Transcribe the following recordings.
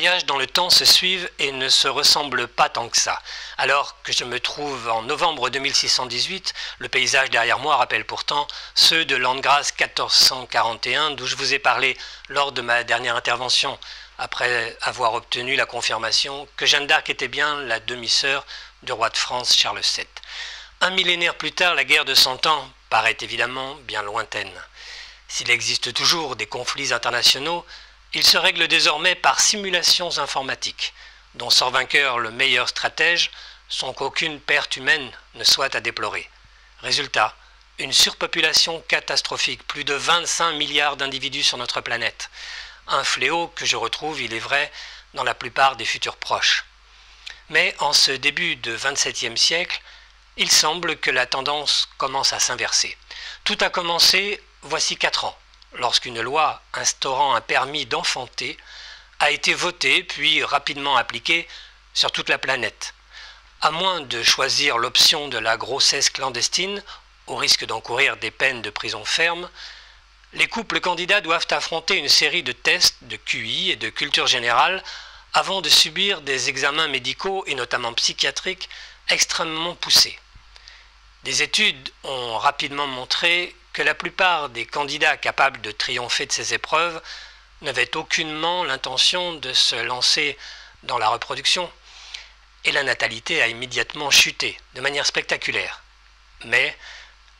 voyages dans le temps se suivent et ne se ressemblent pas tant que ça. Alors que je me trouve en novembre 2618, le paysage derrière moi rappelle pourtant ceux de l'an de grâce 1441 d'où je vous ai parlé lors de ma dernière intervention, après avoir obtenu la confirmation que Jeanne d'Arc était bien la demi-sœur du roi de France Charles VII. Un millénaire plus tard, la guerre de 100 ans paraît évidemment bien lointaine. S'il existe toujours des conflits internationaux, ils se règlent désormais par simulations informatiques, dont sort vainqueur le meilleur stratège, sans qu'aucune perte humaine ne soit à déplorer. Résultat, une surpopulation catastrophique, plus de 25 milliards d'individus sur notre planète. Un fléau que je retrouve, il est vrai, dans la plupart des futurs proches. Mais en ce début de XXVIIe siècle, il semble que la tendance commence à s'inverser. Tout a commencé voici 4 ans, lorsqu'une loi instaurant un permis d'enfanter a été votée puis rapidement appliquée sur toute la planète. À moins de choisir l'option de la grossesse clandestine, au risque d'encourir des peines de prison ferme, les couples candidats doivent affronter une série de tests de QI et de culture générale avant de subir des examens médicaux et notamment psychiatriques extrêmement poussés. Des études ont rapidement montré que la plupart des candidats capables de triompher de ces épreuves n'avaient aucunement l'intention de se lancer dans la reproduction, et la natalité a immédiatement chuté de manière spectaculaire. Mais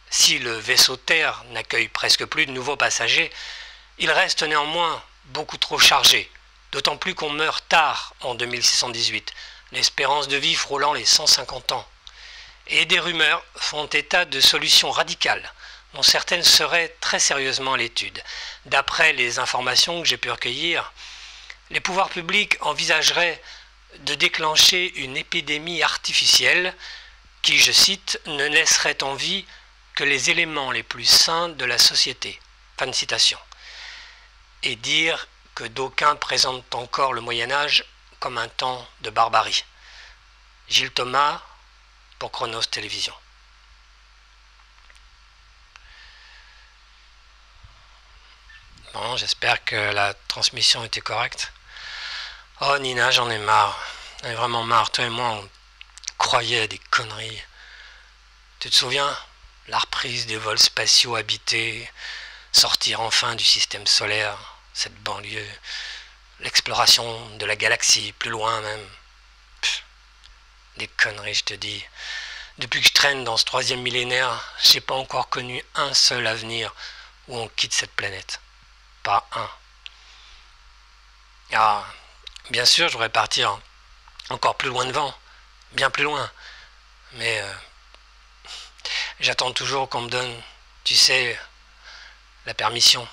si le vaisseau Terre n'accueille presque plus de nouveaux passagers, il reste néanmoins beaucoup trop chargé, d'autant plus qu'on meurt tard en 2618, l'espérance de vie frôlant les 150 ans. Et des rumeurs font état de solutions radicales, dont certaines seraient très sérieusement à l'étude. D'après les informations que j'ai pu recueillir, les pouvoirs publics envisageraient de déclencher une épidémie artificielle qui, je cite, ne laisserait en vie que les éléments les plus sains de la société. Fin de citation. Et dire que d'aucuns présentent encore le Moyen-Âge comme un temps de barbarie. Gilles Thomas pour Chronos Télévision. Bon, j'espère que la transmission était correcte. Oh Nina, j'en ai marre. J'en ai vraiment marre. Toi et moi, on croyait à des conneries. Tu te souviens? La reprise des vols spatiaux habités, sortir enfin du système solaire, cette banlieue, l'exploration de la galaxie, plus loin même. Pff, des conneries, je te dis. Depuis que je traîne dans ce 3e millénaire, j'ai pas encore connu un seul avenir où on quitte cette planète. Pas un. Ah, bien sûr, je voudrais partir encore plus loin devant, bien plus loin. Mais j'attends toujours qu'on me donne, tu sais, la permission,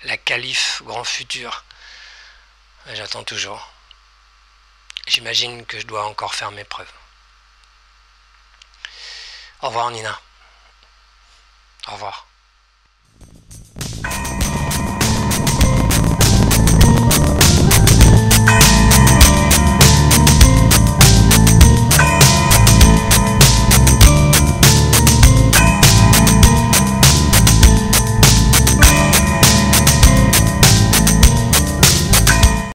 la calife grand futur. J'attends toujours. J'imagine que je dois encore faire mes preuves. Au revoir Nina. Au revoir.